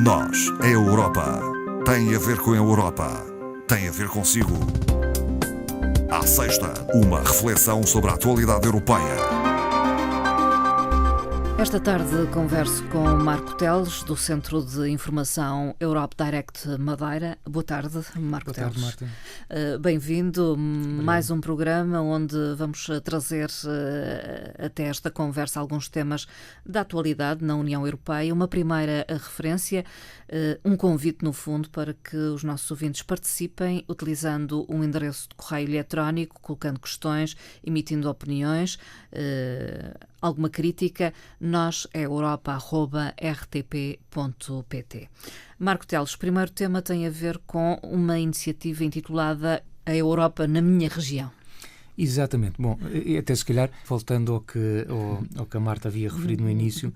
Nós, a Europa, tem a ver com a Europa, tem a ver consigo. À sexta, uma reflexão sobre a atualidade europeia. Esta tarde converso com Marco Teles, do Centro de Informação Europe Direct Madeira. Boa tarde, Marco Teles. Boa tarde, Marta. Bem-vindo. Mais um programa onde vamos trazer até esta conversa alguns temas da atualidade na União Europeia. Uma primeira referência, um convite, no fundo, para que os nossos ouvintes participem utilizando um endereço de correio eletrónico, colocando questões, emitindo opiniões, alguma crítica. Nós é europa@rtp.pt. Marco Teles, o primeiro tema tem a ver com uma iniciativa intitulada A Europa na Minha Região. Exatamente. Bom, até se calhar, voltando ao que a Marta havia referido no início,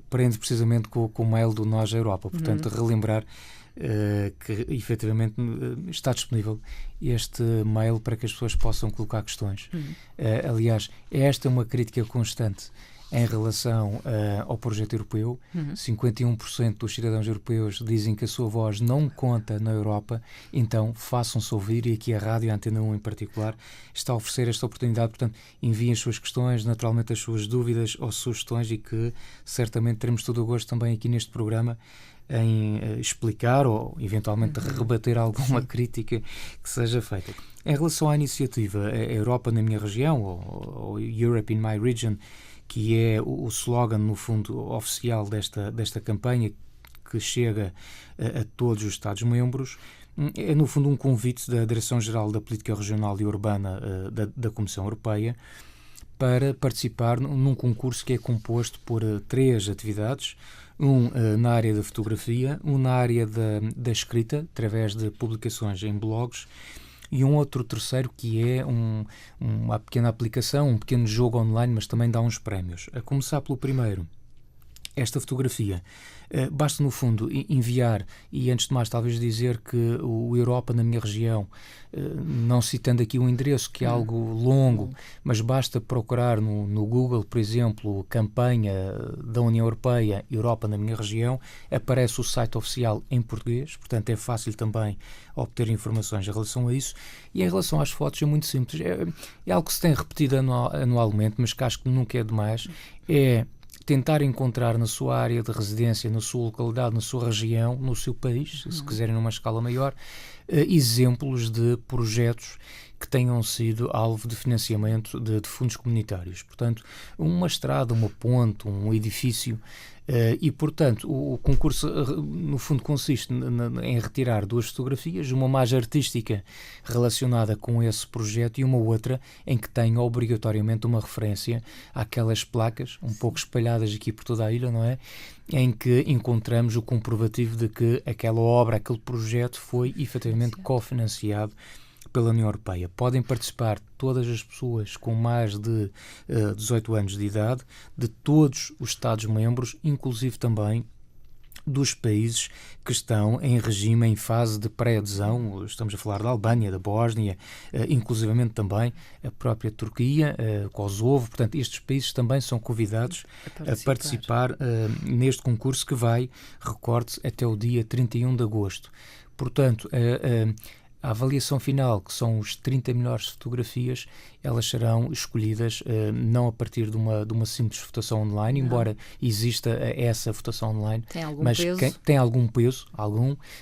prende precisamente com o mail do Nós a Europa. Portanto, relembrar que efetivamente está disponível este mail para que as pessoas possam colocar questões. Aliás, esta é uma crítica constante em relação ao projeto europeu. 51% dos cidadãos europeus dizem que a sua voz não conta na Europa, então façam-se ouvir, e aqui a Rádio Antena 1 em particular está a oferecer esta oportunidade. Portanto, enviem as suas questões, naturalmente as suas dúvidas ou sugestões, e que certamente teremos todo o gosto também aqui neste programa em explicar ou eventualmente rebater alguma crítica que seja feita. Em relação à iniciativa A Europa na Minha Região, ou Europe in My Region, que é o slogan, no fundo, oficial desta campanha, que chega a todos os Estados-membros, é, no fundo, um convite da Direção-Geral da Política Regional e Urbana da Comissão Europeia para participar num concurso que é composto por 3 atividades: na área da fotografia, na área da escrita, através de publicações em blogs, e um outro terceiro que é uma pequena aplicação, um pequeno jogo online, mas também dá uns prémios. A começar pelo primeiro, esta fotografia. Basta, no fundo, enviar, e antes de mais talvez dizer que o Europa na Minha Região, não citando aqui o endereço, que é algo longo, mas basta procurar no Google, por exemplo, campanha da União Europeia, Europa na Minha Região, aparece o site oficial em português, portanto é fácil também obter informações em relação a isso. E em relação às fotos é muito simples, é algo que se tem repetido anualmente, mas que acho que nunca é demais, é tentar encontrar na sua área de residência, na sua localidade, na sua região, no seu país, se quiserem numa escala maior, exemplos de projetos que tenham sido alvo de financiamento de fundos comunitários. Portanto, uma estrada, uma ponte, um edifício. E, portanto, o concurso, no fundo, consiste em retirar 2 fotografias, uma mais artística relacionada com esse projeto e uma outra em que tenha obrigatoriamente uma referência àquelas placas, um pouco espalhadas aqui por toda a ilha, não é? Em que encontramos o comprovativo de que aquela obra, aquele projeto foi efetivamente cofinanciado pela União Europeia. Podem participar todas as pessoas com mais de 18 anos de idade, de todos os Estados-membros, inclusive também dos países que estão em regime, em fase de pré-adesão. Estamos a falar da Albânia, da Bósnia, inclusivamente também a própria Turquia, Kosovo. Portanto, estes países também são convidados a participar neste concurso, que vai, recorde-se, até o dia 31 de agosto. Portanto, a avaliação final, que são os 30 melhores fotografias, elas serão escolhidas não a partir de uma simples votação online, embora exista essa votação online. Tem algum peso? Tem algum peso,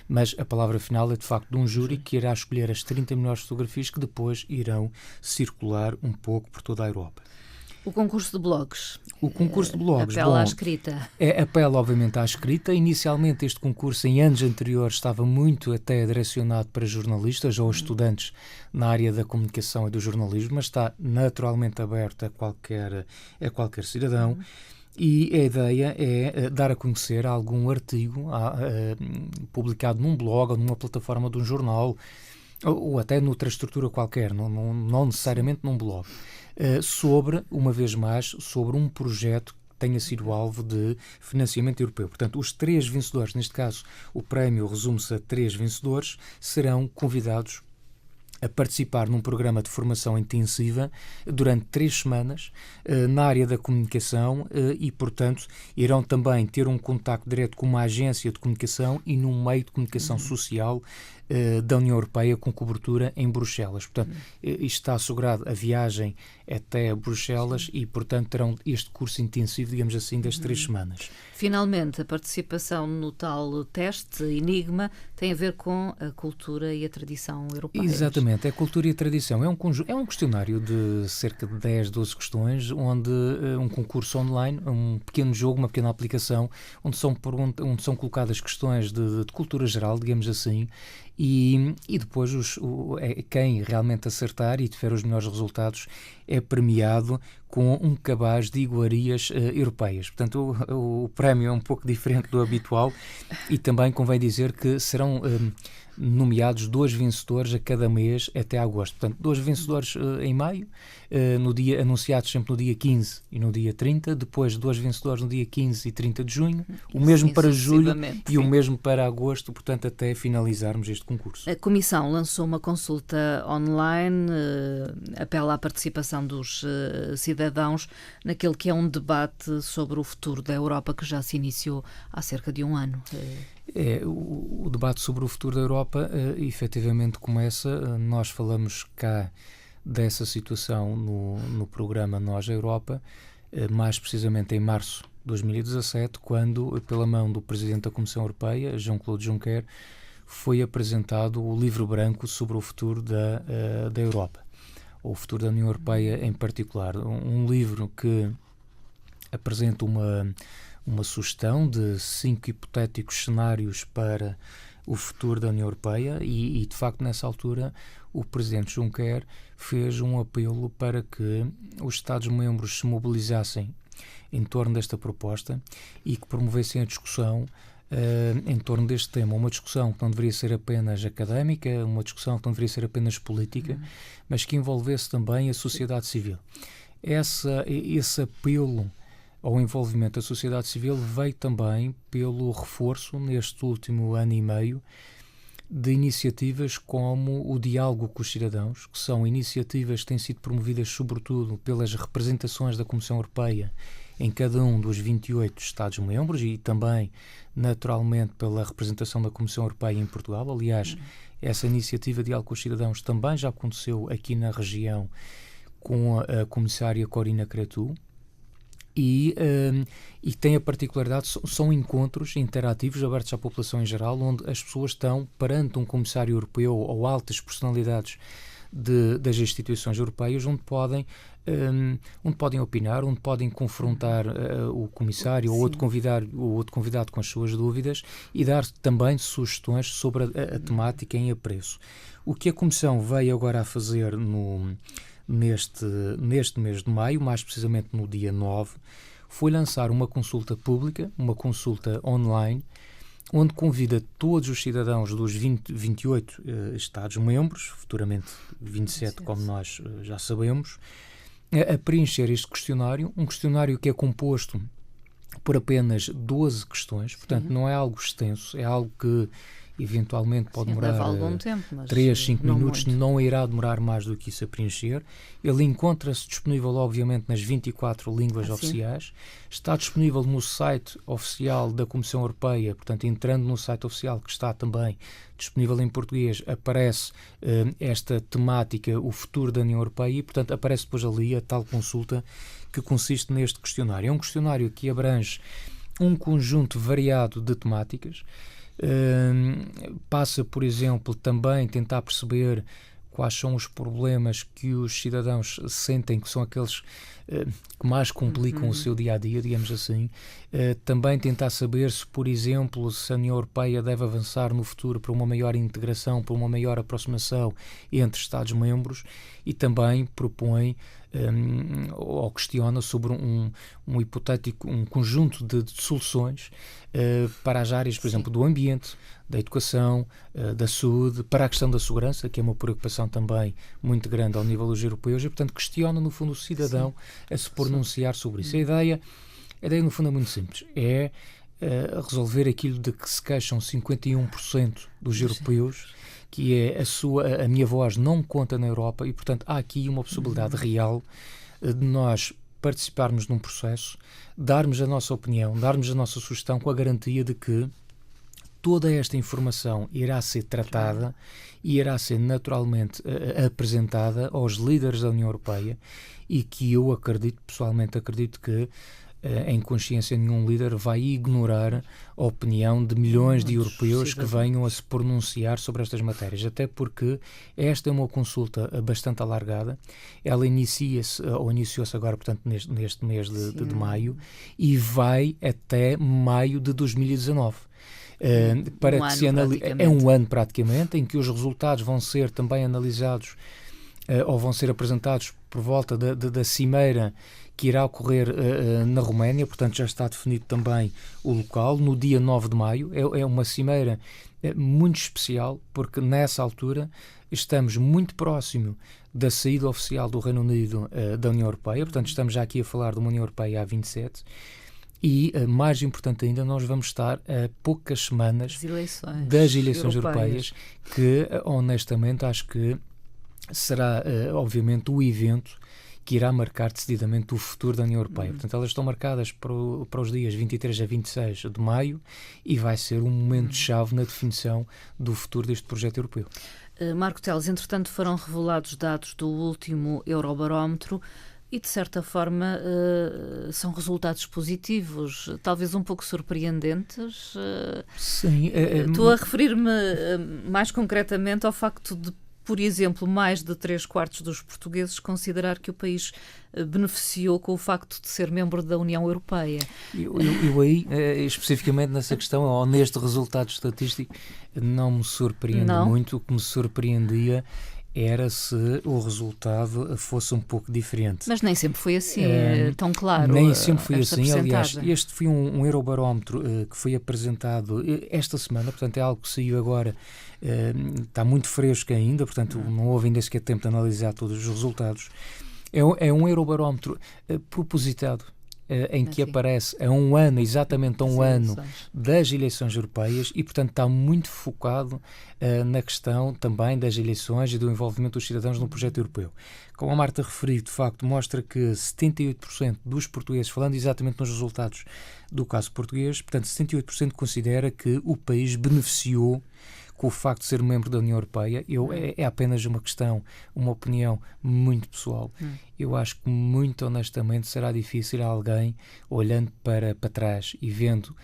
mas a palavra final é de facto de um júri que irá escolher as 30 melhores fotografias, que depois irão circular um pouco por toda a Europa. O concurso de blogs. O concurso de blogs, apela à escrita. Apela, obviamente, à escrita. Inicialmente, este concurso, em anos anteriores, estava muito até direcionado para jornalistas ou estudantes na área da comunicação e do jornalismo, mas está naturalmente aberto a qualquer cidadão. E a ideia é dar a conhecer algum artigo publicado num blog ou numa plataforma de um jornal, ou até noutra estrutura qualquer, não necessariamente num blog, uma vez mais, sobre um projeto que tenha sido alvo de financiamento europeu. Portanto, os 3 vencedores, neste caso o prémio resume-se a 3 vencedores, serão convidados a participar num programa de formação intensiva durante 3 semanas na área da comunicação e, portanto, irão também ter um contacto direto com uma agência de comunicação e num meio de comunicação social da União Europeia com cobertura em Bruxelas. Portanto, isto está assegurado a viagem até Bruxelas e, portanto, terão este curso intensivo, digamos assim, das 3 semanas. Finalmente, a participação no tal teste Enigma tem a ver com a cultura e a tradição europeias. Exatamente, é cultura e tradição. É um questionário de cerca de 10, 12 questões, onde um concurso online, um pequeno jogo, uma pequena aplicação, onde são colocadas questões de cultura geral, digamos assim, e depois quem realmente acertar e tiver os melhores resultados é premiado com um cabaz de iguarias europeias. Portanto, o prémio é um pouco diferente do habitual e também convém dizer que serão nomeados 2 vencedores a cada mês até agosto. Portanto, 2 vencedores em maio, anunciados sempre no dia 15 e no dia 30, depois 2 vencedores no dia 15 e 30 de junho, o mesmo para julho e o mesmo para agosto, portanto, até finalizarmos este concurso. A Comissão lançou uma consulta online, apela à participação dos cidadãos naquele que é um debate sobre o futuro da Europa que já se iniciou há cerca de 1 ano. O debate sobre o futuro da Europa efetivamente começa. Nós falamos cá dessa situação no programa Nós Europa, mais precisamente em março de 2017, quando, pela mão do Presidente da Comissão Europeia, Jean-Claude Juncker, foi apresentado o livro branco sobre o futuro da Europa, ou o futuro da União Europeia em particular. Um livro que apresenta uma sugestão de 5 hipotéticos cenários para o futuro da União Europeia e, de facto, nessa altura, o Presidente Juncker fez um apelo para que os Estados-membros se mobilizassem em torno desta proposta e que promovessem a discussão em torno deste tema. Uma discussão que não deveria ser apenas académica, uma discussão que não deveria ser apenas política, mas que envolvesse também a sociedade civil. Esse apelo ao envolvimento da sociedade civil veio também pelo reforço, neste último ano e meio, de iniciativas como o diálogo com os cidadãos, que são iniciativas que têm sido promovidas sobretudo pelas representações da Comissão Europeia em cada um dos 28 Estados-membros e também, naturalmente, pela representação da Comissão Europeia em Portugal. Aliás, essa iniciativa de diálogo com os cidadãos também já aconteceu aqui na região com a Comissária Corina Cretu. E tem a particularidade, são encontros interativos abertos à população em geral, onde as pessoas estão perante um comissário europeu ou altas personalidades das instituições europeias, onde podem opinar, onde podem confrontar o comissário ou outro convidado com as suas dúvidas e dar também sugestões sobre a temática em apreço. O que a Comissão veio agora a fazer neste mês de maio, mais precisamente no dia 9, foi lançar uma consulta pública, uma consulta online, onde convida todos os cidadãos dos 28 Estados-membros, futuramente 27, como nós já sabemos, a preencher este questionário, um questionário que é composto por apenas 12 questões, portanto não é algo extenso, é algo que eventualmente pode demorar algum tempo, mas 3, 5 minutos, muito. não irá demorar mais do que isso a preencher. Ele encontra-se disponível, obviamente, nas 24 línguas oficiais. Está disponível no site oficial da Comissão Europeia, portanto, entrando no site oficial, que está também disponível em português, aparece esta temática, o futuro da União Europeia, e, portanto, aparece depois ali a tal consulta que consiste neste questionário. É um questionário que abrange um conjunto variado de temáticas. Passa, por exemplo, também tentar perceber quais são os problemas que os cidadãos sentem que são aqueles que mais complicam o seu dia-a-dia, digamos assim. Também tentar saber se, por exemplo, se a União Europeia deve avançar no futuro para uma maior integração, para uma maior aproximação entre Estados-membros, e também propõe ou questiona sobre um hipotético, um conjunto de soluções para as áreas, por exemplo, do ambiente, da educação, da saúde, para a questão da segurança, que é uma preocupação também muito grande ao nível dos europeus, e, portanto, questiona, no fundo, o cidadão a se pronunciar sobre isso. A ideia, no fundo, é muito simples. É resolver aquilo de que se queixam 51% dos europeus, que é a minha voz não conta na Europa, e portanto há aqui uma possibilidade real de nós participarmos num processo, darmos a nossa opinião, darmos a nossa sugestão, com a garantia de que toda esta informação irá ser tratada e irá ser naturalmente apresentada aos líderes da União Europeia, e que eu pessoalmente acredito que em consciência nenhum líder vai ignorar a opinião de milhões de europeus que venham a se pronunciar sobre estas matérias, até porque esta é uma consulta bastante alargada. Ela iniciou-se agora, portanto, neste mês de maio, e vai até maio de 2019. É um ano praticamente, em que os resultados vão ser também analisados ou vão ser apresentados por volta da cimeira que irá ocorrer na Roménia. Portanto, já está definido também o local, no dia 9 de maio. É uma cimeira muito especial, porque nessa altura estamos muito próximo da saída oficial do Reino Unido da União Europeia. Portanto, estamos já aqui a falar de uma União Europeia há 27. E, mais importante ainda, nós vamos estar a poucas semanas das eleições europeias, que, honestamente, acho que será, obviamente, o evento que irá marcar decididamente o futuro da União Europeia. Portanto, elas estão marcadas para os dias 23 a 26 de maio, e vai ser um momento-chave na definição do futuro deste projeto europeu. Marco Teles, entretanto, foram revelados dados do último Eurobarómetro, e, de certa forma, são resultados positivos, talvez um pouco surpreendentes. Sim. Estou a referir-me mais concretamente ao facto de, por exemplo, mais de 3/4 dos portugueses considerar que o país beneficiou com o facto de ser membro da União Europeia. Eu aí, especificamente nessa questão, ou neste resultado estatístico, não me surpreende muito. O que me surpreendia era se o resultado fosse um pouco diferente. Mas nem sempre foi assim, tão claro. Nem sempre foi assim. Aliás, este foi um Eurobarómetro que foi apresentado esta semana, portanto é algo que saiu agora, está muito fresco ainda, portanto não houve ainda sequer tempo de analisar todos os resultados. É um Eurobarómetro propositado, em que aparece exatamente a um ano das eleições europeias, e portanto está muito focado na questão também das eleições e do envolvimento dos cidadãos no projeto europeu. Como a Marta referiu, de facto, mostra que 78% dos portugueses, falando exatamente nos resultados do caso português, portanto 78% considera que o país beneficiou com o facto de ser membro da União Europeia. É apenas uma questão, uma opinião muito pessoal. Eu acho que, muito honestamente, será difícil alguém, olhando para trás e vendo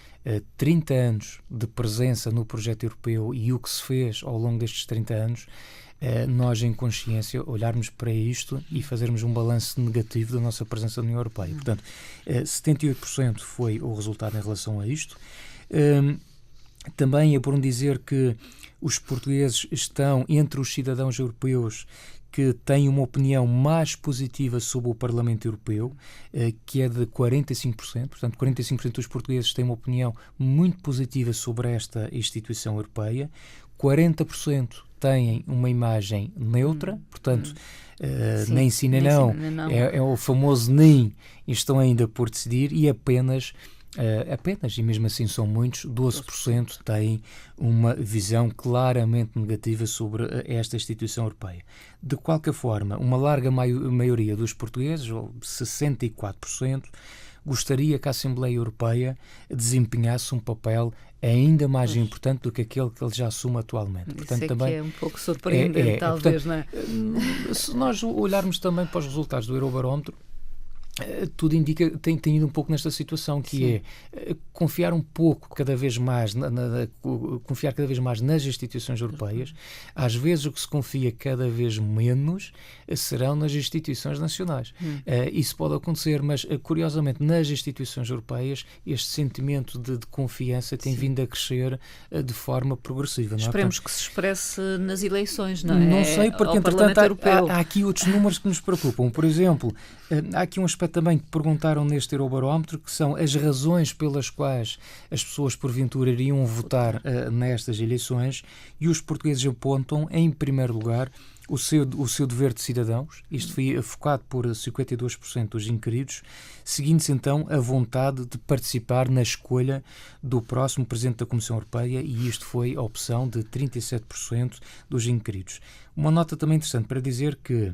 30 anos de presença no projeto europeu e o que se fez ao longo destes 30 anos, nós, em consciência, olharmos para isto e fazermos um balanço negativo da nossa presença na União Europeia. Portanto, 78% foi o resultado em relação a isto. Também é por dizer que os portugueses estão entre os cidadãos europeus que têm uma opinião mais positiva sobre o Parlamento Europeu, que é de 45%. Portanto, 45% dos portugueses têm uma opinião muito positiva sobre esta instituição europeia. 40% têm uma imagem neutra, portanto, sim, nem sim nem não. É o famoso nem, estão ainda por decidir, e apenas, e mesmo assim são muitos, 12% têm uma visão claramente negativa sobre esta instituição europeia. De qualquer forma, uma larga maioria dos portugueses, ou 64%, gostaria que a Assembleia Europeia desempenhasse um papel ainda mais importante do que aquele que ele já assume atualmente. Portanto, também que é um pouco surpreendente, talvez, portanto, não é? Se nós olharmos também para os resultados do Eurobarómetro, tudo indica, tem ido um pouco nesta situação, que sim, é confiar um pouco cada vez mais confiar cada vez mais nas instituições europeias. Às vezes o que se confia cada vez menos serão nas instituições nacionais. Isso pode acontecer, mas curiosamente nas instituições europeias este sentimento de confiança tem vindo a crescer de forma progressiva. Esperemos que se expresse nas eleições, não é? Não sei, porque entretanto há aqui outros números que nos preocupam. Por exemplo, há aqui um aspecto também que perguntaram neste Eurobarómetro, que são as razões pelas quais as pessoas porventura iriam votar nestas eleições, e os portugueses apontam, em primeiro lugar, o seu dever de cidadãos. Isto foi focado por 52% dos inquiridos, seguindo-se então a vontade de participar na escolha do próximo Presidente da Comissão Europeia, e isto foi a opção de 37% dos inquiridos. Uma nota também interessante para dizer que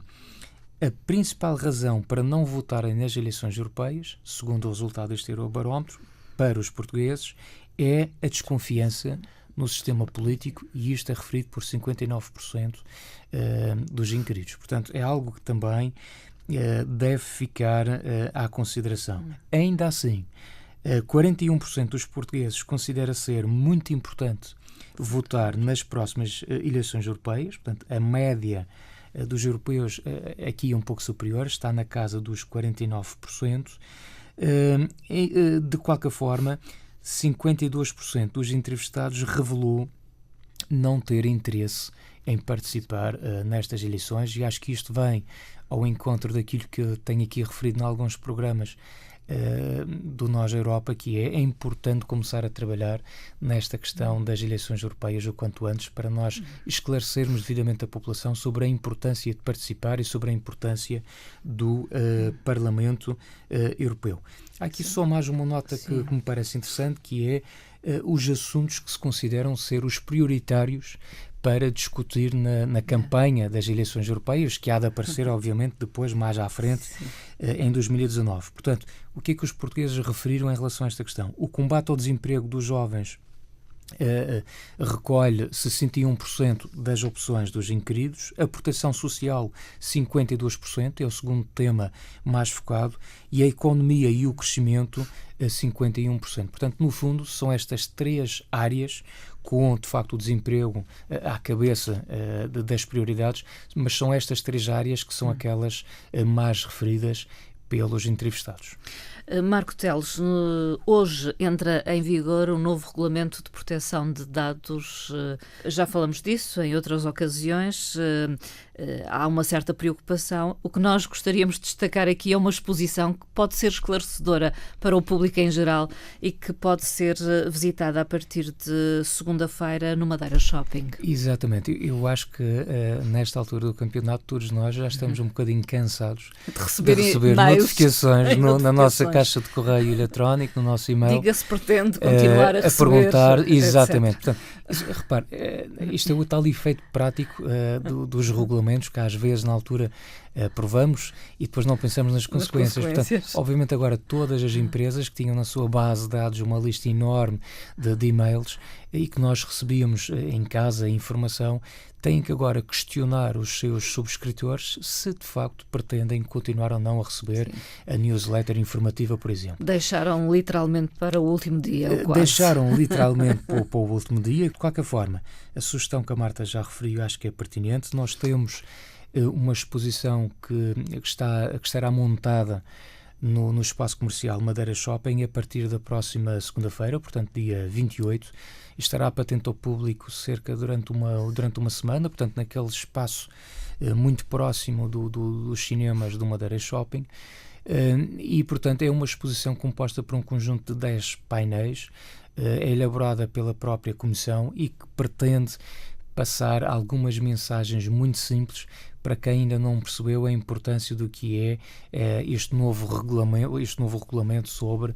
a principal razão para não votarem nas eleições europeias, segundo o resultado deste Eurobarómetro, para os portugueses, é a desconfiança no sistema político, e isto é referido por 59% dos inquiridos. Portanto, é algo que também deve ficar à consideração. Ainda assim, 41% dos portugueses considera ser muito importante votar nas próximas eleições europeias. Portanto, a média dos europeus aqui é um pouco superior, está na casa dos 49%. De qualquer forma, 52% dos entrevistados revelou não ter interesse em participar nestas eleições, e acho que isto vem ao encontro daquilo que eu tenho aqui referido em alguns programas do Nós Europa, que é importante começar a trabalhar nesta questão das eleições europeias o quanto antes, para nós esclarecermos devidamente a população sobre a importância de participar e sobre a importância do Parlamento Europeu. Há aqui só mais uma nota que me parece interessante, que é os assuntos que se consideram ser os prioritários para discutir na campanha das eleições europeias, que há de aparecer, obviamente, depois, mais à frente, em 2019. Portanto, o que é que os portugueses referiram em relação a esta questão? O combate ao desemprego dos jovens recolhe 61% das opções dos inquiridos, a proteção social 52%, é o segundo tema mais focado, e a economia e o crescimento 51%. Portanto, no fundo, são estas três áreas, com de facto o desemprego à cabeça das prioridades, mas são estas três áreas que são aquelas mais referidas pelos entrevistados. Marco Teles, hoje entra em vigor o novo Regulamento de Proteção de Dados. Já falamos disso em outras ocasiões. Há uma certa preocupação. O que nós gostaríamos de destacar aqui é uma exposição que pode ser esclarecedora para o público em geral e que pode ser visitada a partir de segunda-feira no Madeira Shopping. Exatamente. Eu acho que nesta altura do campeonato todos nós já estamos um bocadinho cansados de receber notificações na nossa caixa de correio eletrónico, no nosso e-mail. Diga-se, pretende continuar a receber. Perguntar, exatamente. Portanto, repare, isto é o tal efeito prático dos regulamentos, que às vezes na altura aprovamos e depois não pensamos nas consequências. Portanto, obviamente agora todas as empresas que tinham na sua base de dados uma lista enorme de e-mails e que nós recebíamos em casa a informação, têm que agora questionar os seus subscritores se de facto pretendem continuar ou não a receber a newsletter informativa, por exemplo. Deixaram literalmente para o último dia, ou quase. Deixaram literalmente para o último dia. De qualquer forma, a sugestão que a Marta já referiu acho que é pertinente. Nós temos uma exposição que estará montada no espaço comercial Madeira Shopping a partir da próxima segunda-feira, portanto dia 28, estará patente ao público durante uma semana, portanto naquele espaço muito próximo dos cinemas do Madeira Shopping, e portanto é uma exposição composta por um conjunto de 10 painéis, é elaborada pela própria Comissão e que pretende passar algumas mensagens muito simples para quem ainda não percebeu a importância do que é este novo regulamento sobre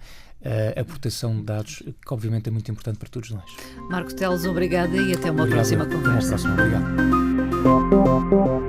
a proteção de dados, que obviamente é muito importante para todos nós. Marco Teles, obrigada e até uma próxima conversa. Até uma próxima, obrigado.